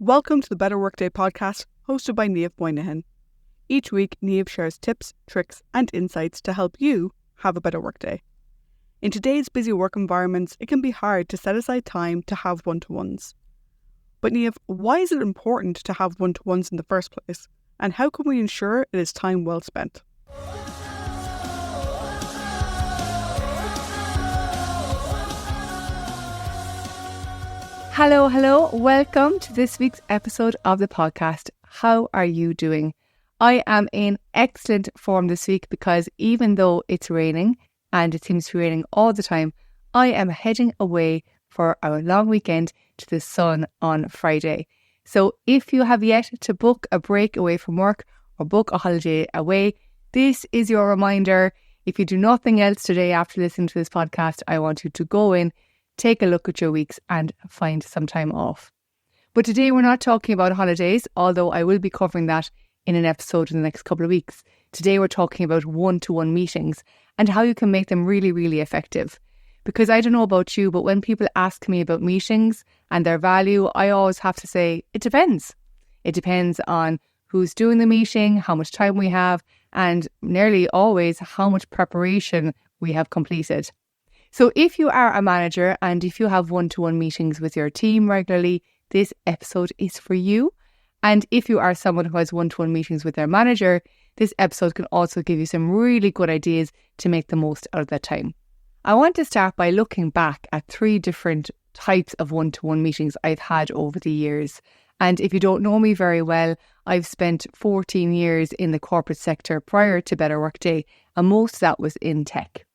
Welcome to the Better Workday podcast, hosted by Niamh Moynihan. Each week, Niamh shares tips, tricks, and insights to help you have a better workday. In today's busy work environments, it can be hard to set aside time to have one-to-ones. But Niamh, why is it important to have one-to-ones in the first place? And how can we ensure it is time well spent? Hello. Welcome to this week's episode of the podcast. How are you doing? I am in excellent form this week because even though it's raining and it seems to be raining all the time, I am heading away for our long weekend to the sun on Friday. So if you have yet to book a break away from work or book a holiday away, this is your reminder. If you do nothing else today after listening to this podcast, I want you to go in, take a look at your weeks and find some time off. But today we're not talking about holidays, although I will be covering that in an episode in the next couple of weeks. Today we're talking about one-to-one meetings and how you can make them really, really effective. Because I don't know about you, but when people ask me about meetings and their value, I always have to say, it depends. It depends on who's doing the meeting, how much time we have, and nearly always how much preparation we have completed. So if you are a manager and if you have one-to-one meetings with your team regularly, this episode is for you. And if you are someone who has one-to-one meetings with their manager, this episode can also give you some really good ideas to make the most out of that time. I want to start by looking back at 3 different types of one-to-one meetings I've had over the years. And if you don't know me very well, I've spent 14 years in the corporate sector prior to Better Workday, and most of that was in tech.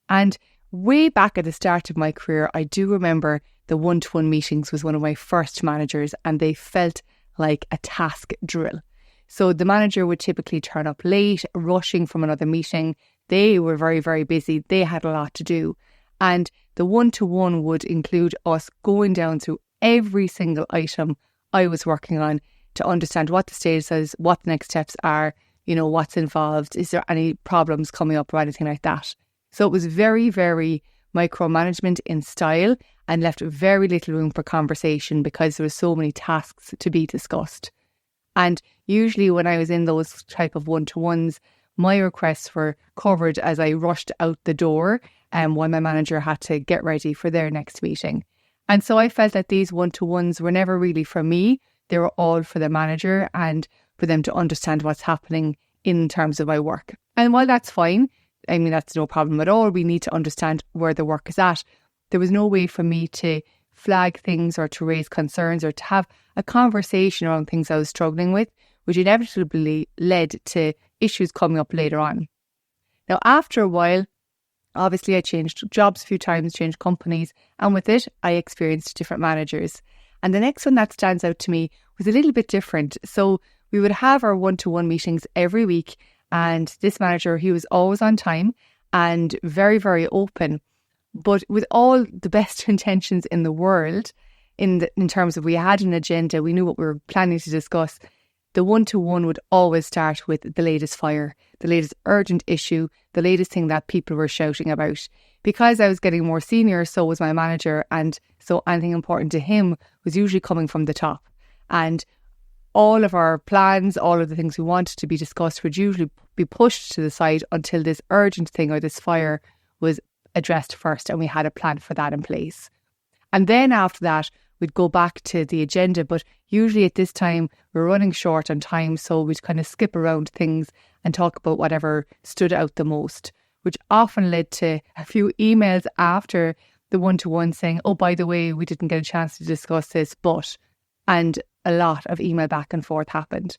And way back at the start of my career, I do remember the one-to-one meetings was one of my first managers and they felt like a task drill. So the manager would typically turn up late, rushing from another meeting. They were very, very busy. They had a lot to do. And the one-to-one would include us going down through every single item I was working on to understand what the status is, what the next steps are, what's involved, is there any problems coming up or anything like that. So it was very, very micromanagement in style and left very little room for conversation because there were so many tasks to be discussed. And usually when I was in those type of one-to-ones, my requests were covered as I rushed out the door while my manager had to get ready for their next meeting. And so I felt that these one-to-ones were never really for me. They were all for the manager and for them to understand what's happening in terms of my work. And while that's fine, that's no problem at all. We need to understand where the work is at. There was no way for me to flag things or to raise concerns or to have a conversation around things I was struggling with, which inevitably led to issues coming up later on. Now, after a while, obviously I changed jobs a few times, changed companies, and with it, I experienced different managers. And the next one that stands out to me was a little bit different. So we would have our one-to-one meetings every week. And this manager, he was always on time and very, very open, but with all the best intentions in the world, in terms of we had an agenda, we knew what we were planning to discuss. The one-to-one would always start with the latest fire, the latest urgent issue, the latest thing that people were shouting about. Because I was getting more senior, so was my manager, and so anything important to him was usually coming from the top. And all of our plans, all of the things we wanted to be discussed would usually be pushed to the side until this urgent thing or this fire was addressed first and we had a plan for that in place. And then after that, we'd go back to the agenda, but usually at this time we're running short on time, so we'd kind of skip around things and talk about whatever stood out the most, which often led to a few emails after the one-to-one saying, oh, by the way, we didn't get a chance to discuss this, and a lot of email back and forth happened.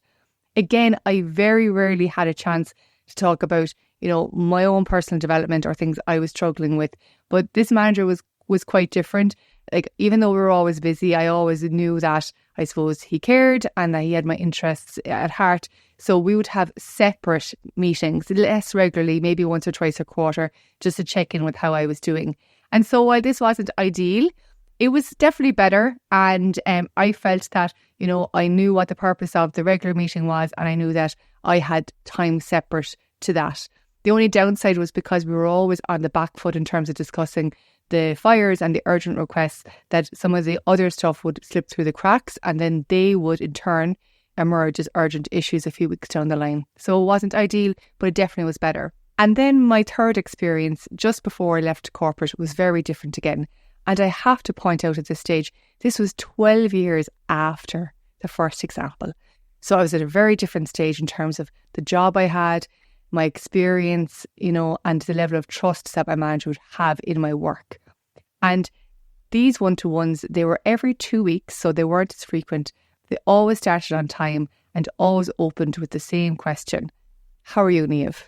Again, I very rarely had a chance to talk about, my own personal development or things I was struggling with. But this manager was quite different. Like, even though we were always busy, I always knew that, I suppose, he cared and that he had my interests at heart. So we would have separate meetings, less regularly, maybe once or twice a quarter, just to check in with how I was doing. And so while this wasn't ideal, it was definitely better, and I felt that, I knew what the purpose of the regular meeting was, and I knew that I had time separate to that. The only downside was because we were always on the back foot in terms of discussing the fires and the urgent requests, that some of the other stuff would slip through the cracks, and then they would in turn emerge as urgent issues a few weeks down the line. So it wasn't ideal, but it definitely was better. And then my third experience, just before I left corporate, was very different again. And I have to point out at this stage, this was 12 years after the first example. So I was at a very different stage in terms of the job I had, my experience, and the level of trust that my manager would have in my work. And these one-to-ones, they were every 2 weeks, so they weren't as frequent. They always started on time and always opened with the same question: how are you, Niamh?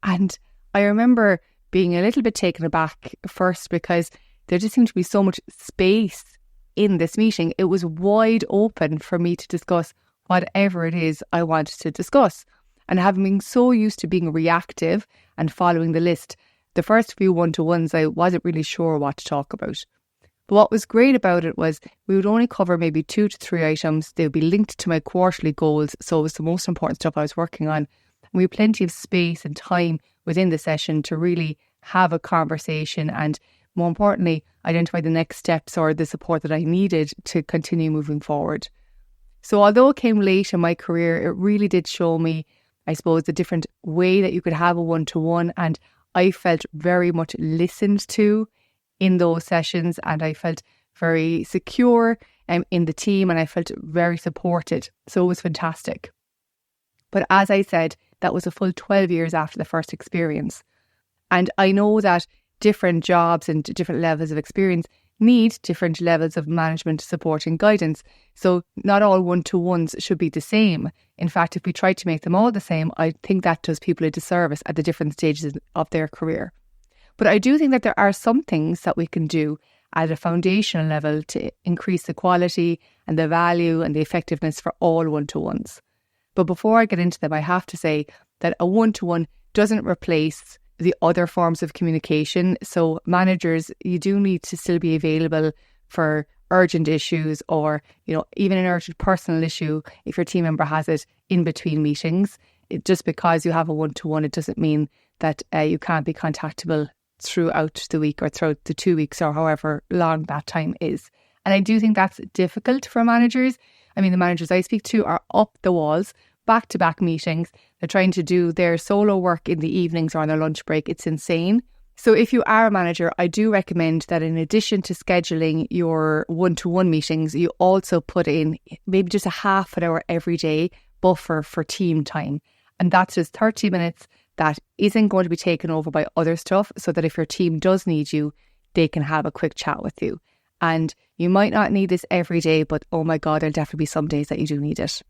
And I remember being a little bit taken aback first, because there just seemed to be so much space in this meeting. It was wide open for me to discuss whatever it is I wanted to discuss. And having been so used to being reactive and following the list, the first few one-to-ones, I wasn't really sure what to talk about. But what was great about it was we would only cover maybe 2 to 3 items. They would be linked to my quarterly goals, so it was the most important stuff I was working on. And we had plenty of space and time within the session to really have a conversation and, more importantly, identify the next steps or the support that I needed to continue moving forward. So although it came late in my career, it really did show me, I suppose, the different way that you could have a one-to-one, and I felt very much listened to in those sessions, and I felt very secure in the team, and I felt very supported. So it was fantastic. But as I said, that was a full 12 years after the first experience. And I know that different jobs and different levels of experience need different levels of management support and guidance. So not all one-to-ones should be the same. In fact, if we try to make them all the same, I think that does people a disservice at the different stages of their career. But I do think that there are some things that we can do at a foundational level to increase the quality and the value and the effectiveness for all one-to-ones. But before I get into them, I have to say that a one-to-one doesn't replace the other forms of communication. So managers, you do need to still be available for urgent issues, or, even an urgent personal issue if your team member has it in between meetings. Just because you have a one-to-one, it doesn't mean that you can't be contactable throughout the week or throughout the 2 weeks or however long that time is. And I do think that's difficult for managers. I mean, the managers I speak to are up the walls, back-to-back meetings. They're trying to do their solo work in the evenings or on their lunch break. It's insane. So if you are a manager, I do recommend that in addition to scheduling your one-to-one meetings, you also put in maybe just a half an hour every day buffer for team time. And that's just 30 minutes that isn't going to be taken over by other stuff, so that if your team does need you, they can have a quick chat with you. And you might not need this every day, but oh my God, there'll definitely be some days that you do need it.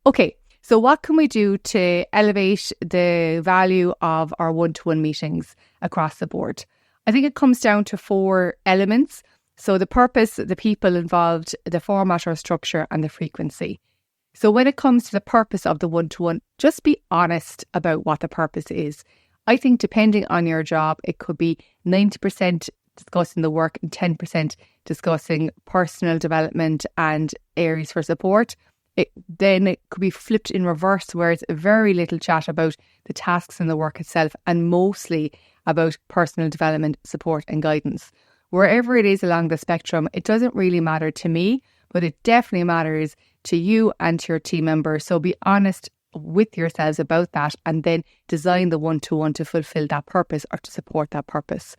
Okay, so what can we do to elevate the value of our one-to-one meetings across the board? I think it comes down to 4 elements. So the purpose, the people involved, the format or structure, and the frequency. So when it comes to the purpose of the one-to-one, just be honest about what the purpose is. I think depending on your job, it could be 90% discussing the work and 10% discussing personal development and areas for support. Then it could be flipped in reverse, where it's very little chat about the tasks and the work itself, and mostly about personal development, support and guidance. Wherever it is along the spectrum, it doesn't really matter to me, but it definitely matters to you and to your team members. So be honest with yourselves about that, and then design the one-to-one to fulfill that purpose or to support that purpose.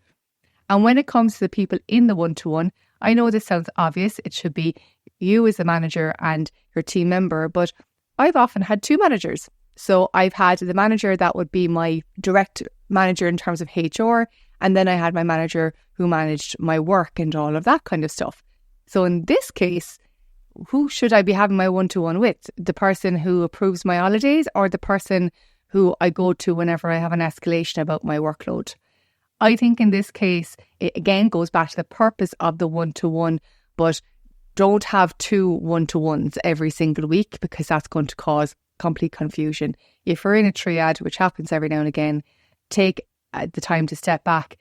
And when it comes to the people in the one-to-one, I know this sounds obvious. It should be you as a manager and your team member, but I've often had 2 managers. So I've had the manager that would be my direct manager in terms of HR, and then I had my manager who managed my work and all of that kind of stuff. So in this case, who should I be having my one-to-one with? The person who approves my holidays, or the person who I go to whenever I have an escalation about my workload? I think in this case, it again goes back to the purpose of the one-to-one, but don't have 2 one-to-ones every single week, because that's going to cause complete confusion. If you're in a triad, which happens every now and again, take the time to step back,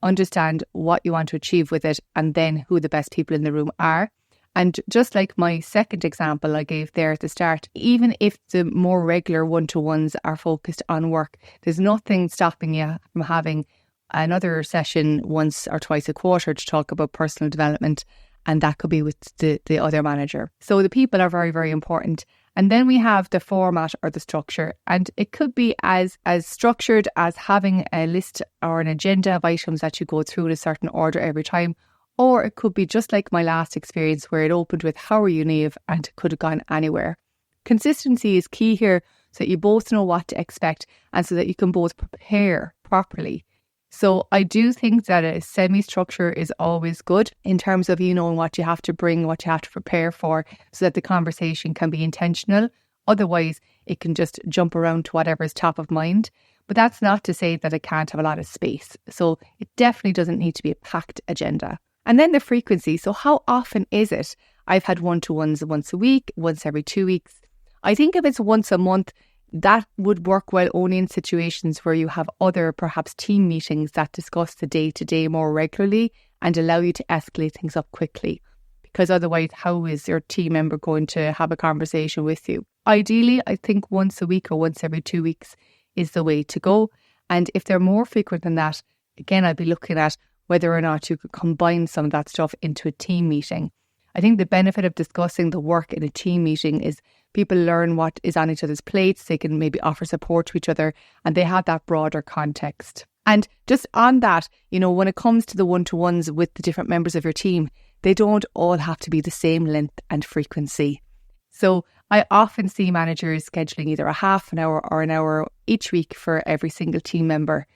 understand what you want to achieve with it, and then who the best people in the room are. And just like my second example I gave there at the start, even if the more regular one-to-ones are focused on work, there's nothing stopping you from having another session once or twice a quarter to talk about personal development. And that could be with the other manager. So the people are very, very important. And then we have the format or the structure. And it could be as structured as having a list or an agenda of items that you go through in a certain order every time. Or it could be just like my last experience where it opened with, "How are you, Niamh?" and it could have gone anywhere. Consistency is key here so that you both know what to expect and so that you can both prepare properly. So I do think that a semi-structure is always good in terms of you knowing what you have to bring, what you have to prepare for so that the conversation can be intentional. Otherwise, it can just jump around to whatever is top of mind. But that's not to say that it can't have a lot of space. So it definitely doesn't need to be a packed agenda. And then the frequency. So how often is it? I've had one-to-ones once a week, once every 2 weeks. I think if it's once a month, that would work well only in situations where you have other perhaps team meetings that discuss the day-to-day more regularly and allow you to escalate things up quickly. Because otherwise, how is your team member going to have a conversation with you? Ideally, I think once a week or once every 2 weeks is the way to go. And if they're more frequent than that, again, I'd be looking at whether or not you could combine some of that stuff into a team meeting. I think the benefit of discussing the work in a team meeting is people learn what is on each other's plates. They can maybe offer support to each other and they have that broader context. And just on that, when it comes to the one-to-ones with the different members of your team, they don't all have to be the same length and frequency. So I often see managers scheduling either a half an hour or an hour each week for every single team member.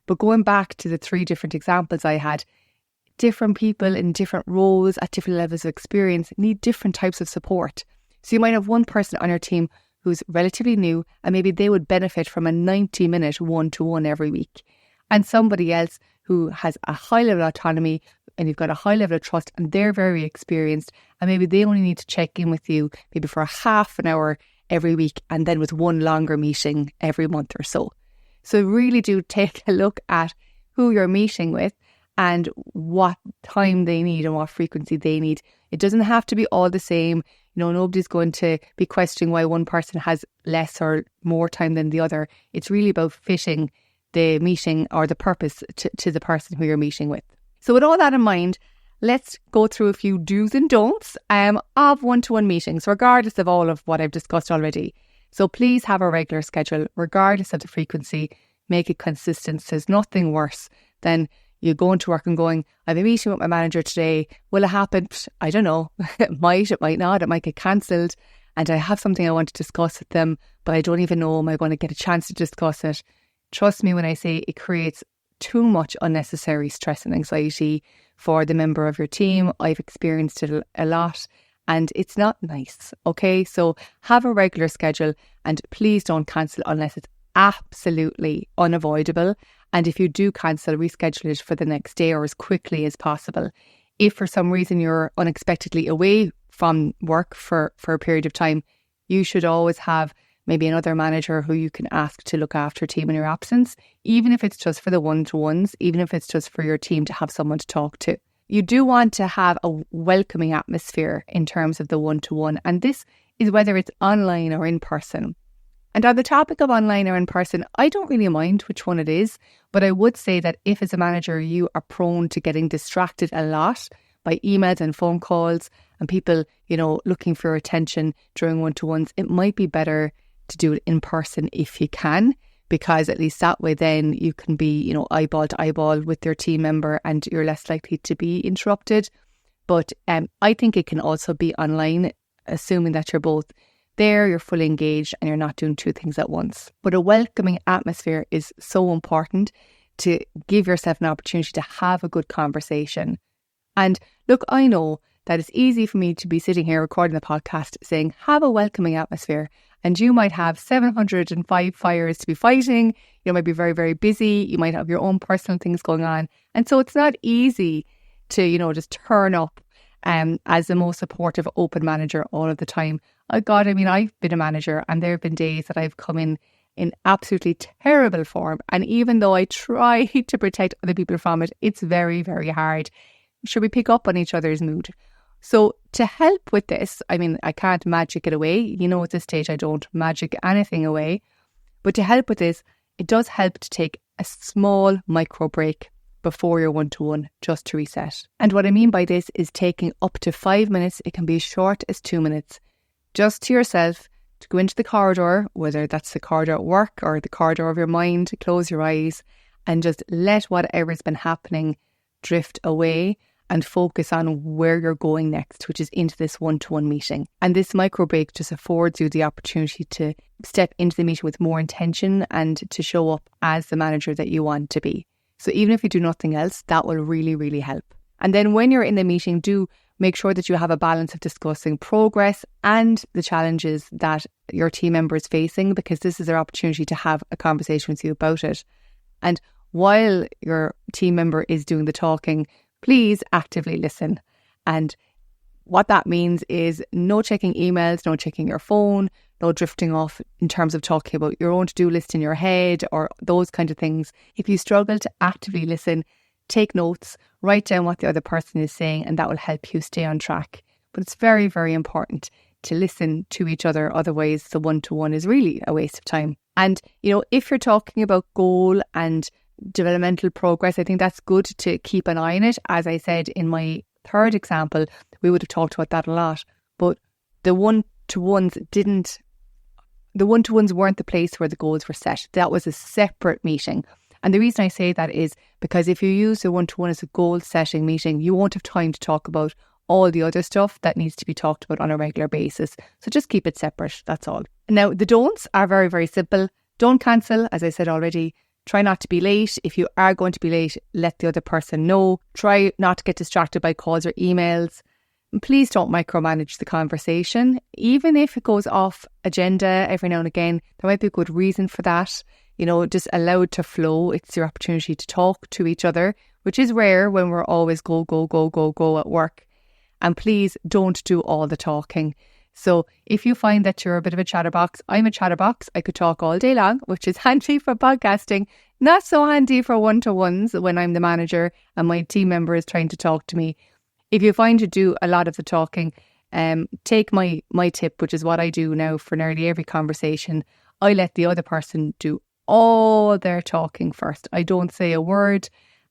But going back to the 3 different examples I had, different people in different roles at different levels of experience need different types of support. So you might have one person on your team who's relatively new and maybe they would benefit from a 90-minute one-to-one every week. And somebody else who has a high level of autonomy and you've got a high level of trust and they're very experienced and maybe they only need to check in with you maybe for a half an hour every week and then with one longer meeting every month or so. So really do take a look at who you're meeting with and what time they need and what frequency they need. It doesn't have to be all the same. Nobody's going to be questioning why one person has less or more time than the other. It's really about fitting the meeting or the purpose to the person who you're meeting with. So with all that in mind, let's go through a few do's and don'ts of one-to-one meetings, regardless of all of what I've discussed already. So please have a regular schedule, regardless of the frequency. Make it consistent. So there's nothing worse than you going to work and going, I have a meeting with my manager today. Will it happen? I don't know. It might not. It might get cancelled. And I have something I want to discuss with them, but I don't even know am I going to get a chance to discuss it. Trust me when I say it creates too much unnecessary stress and anxiety for the member of your team. I've experienced it a lot. And it's not nice, okay? So have a regular schedule and please don't cancel unless it's absolutely unavoidable. And if you do cancel, reschedule it for the next day or as quickly as possible. If for some reason you're unexpectedly away from work for a period of time, you should always have maybe another manager who you can ask to look after your team in your absence, even if it's just for the one-to-ones, even if it's just for your team to have someone to talk to. You do want to have a welcoming atmosphere in terms of the one-to-one, and this is whether it's online or in person. And on the topic of online or in person, I don't really mind which one it is, but I would say that if as a manager you are prone to getting distracted a lot by emails and phone calls and people, looking for your attention during one-to-ones, it might be better to do it in person if you can, because at least that way then you can be, eyeball to eyeball with your team member and you're less likely to be interrupted. But I think it can also be online, assuming that you're both there, you're fully engaged and you're not doing 2 things at once. But a welcoming atmosphere is so important to give yourself an opportunity to have a good conversation. And look, I know that it's easy for me to be sitting here recording the podcast saying, have a welcoming atmosphere. And you might have 705 fires to be fighting. You might be very, very busy. You might have your own personal things going on. And so it's not easy to, just turn up as the most supportive, open manager all of the time. I've been a manager and there have been days that I've come in absolutely terrible form. And even though I try to protect other people from it, it's very, very hard. Should we pick up on each other's mood? So to help with this, I mean, I can't magic it away. You know, at this stage, I don't magic anything away. But to help with this, it does help to take a small micro break before your one-to-one just to reset. And what I mean by this is taking up to 5 minutes. It can be as short as 2 minutes, just to yourself, to go into the corridor, whether that's the corridor at work or the corridor of your mind, close your eyes and just let whatever's been happening drift away and focus on where you're going next, which is into this one-to-one meeting. And this micro break just affords you the opportunity to step into the meeting with more intention and to show up as the manager that you want to be. So even if you do nothing else, that will really, really help. And then when you're in the meeting, do make sure that you have a balance of discussing progress and the challenges that your team member is facing, because this is their opportunity to have a conversation with you about it. And while your team member is doing the talking, please actively listen. And what that means is no checking emails, no checking your phone, no drifting off in terms of talking about your own to-do list in your head or those kind of things. If you struggle to actively listen, take notes, write down what the other person is saying, and that will help you stay on track. But it's very, very important to listen to each other. Otherwise, the one-to-one is really a waste of time. And, you know, if you're talking about goal and developmental progress, I think that's good to keep an eye on it. As I said in my third example, we would have talked about that a lot. But the one-to-ones weren't the place where the goals were set. That was a separate meeting. And the reason I say that is because if you use the one-to-one as a goal setting meeting, you won't have time to talk about all the other stuff that needs to be talked about on a regular basis. So just keep it separate, that's all. Now, the don'ts are very, very simple. Don't cancel, as I said already. Try not to be late. If you are going to be late, let the other person know. Try not to get distracted by calls or emails. And please don't micromanage the conversation. Even if it goes off agenda every now and again, there might be a good reason for that. You know, just allow it to flow. It's your opportunity to talk to each other, which is rare when we're always go at work. And please don't do all the talking. So if you find that you're a bit of a chatterbox, I'm a chatterbox. I could talk all day long, which is handy for podcasting, not so handy for one-to-ones when I'm the manager and my team member is trying to talk to me. If you find you do a lot of the talking, take my tip, which is what I do now for nearly every conversation. I let the other person do all their talking first. I don't say a word.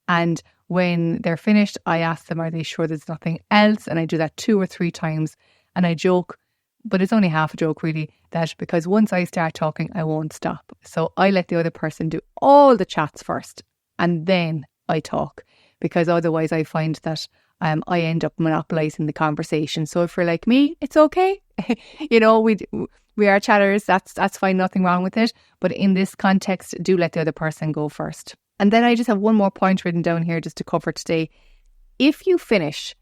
And when they're finished, I ask them, are they sure there's nothing else? And I do that 2 or 3 times. And I joke, but it's only half a joke really, that because once I start talking, I won't stop. So I let the other person do all the chats first and then I talk, because otherwise I find that I end up monopolising the conversation. So if you're like me, it's okay. You know, we are chatters. That's fine. Nothing wrong with it. But in this context, do let the other person go first. And then I just have one more point written down here just to cover today. If you finish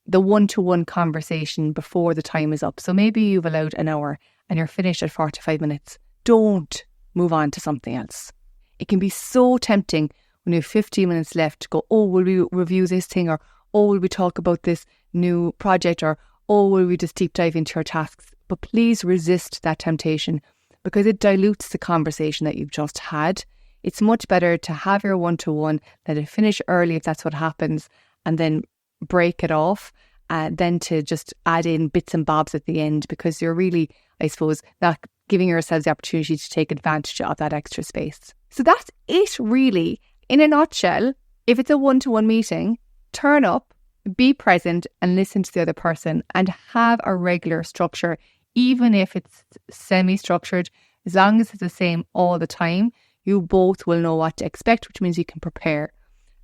the one-to-one conversation before the time is up, so maybe you've allowed an hour and you're finished at 45 minutes, don't move on to something else. It can be so tempting when you have 15 minutes left to go, oh, will we review this thing, or oh, will we talk about this new project, or oh, will we just deep dive into our tasks? But please resist that temptation, because it dilutes the conversation that you've just had. It's much better to have your one-to-one, let it finish early if that's what happens, and then break it off, than to just add in bits and bobs at the end, because you're really, I suppose, not giving yourselves the opportunity to take advantage of that extra space. So that's it really. In a nutshell, if it's a one-to-one meeting, turn up, be present and listen to the other person, and have a regular structure, even if it's semi-structured. As long as it's the same all the time, you both will know what to expect, which means you can prepare.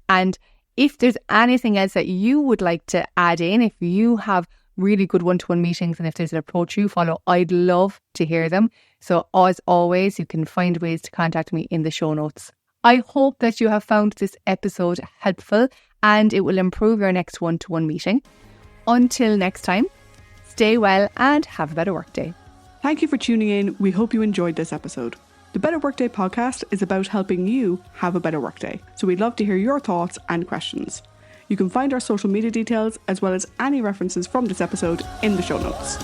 And if there's anything else that you would like to add in, if you have really good one-to-one meetings and if there's an approach you follow, I'd love to hear them. So as always, you can find ways to contact me in the show notes. I hope that you have found this episode helpful and it will improve your next one-to-one meeting. Until next time, stay well and have a better workday. Thank you for tuning in. We hope you enjoyed this episode. The Better Workday podcast is about helping you have a better workday. So we'd love to hear your thoughts and questions. You can find our social media details as well as any references from this episode in the show notes.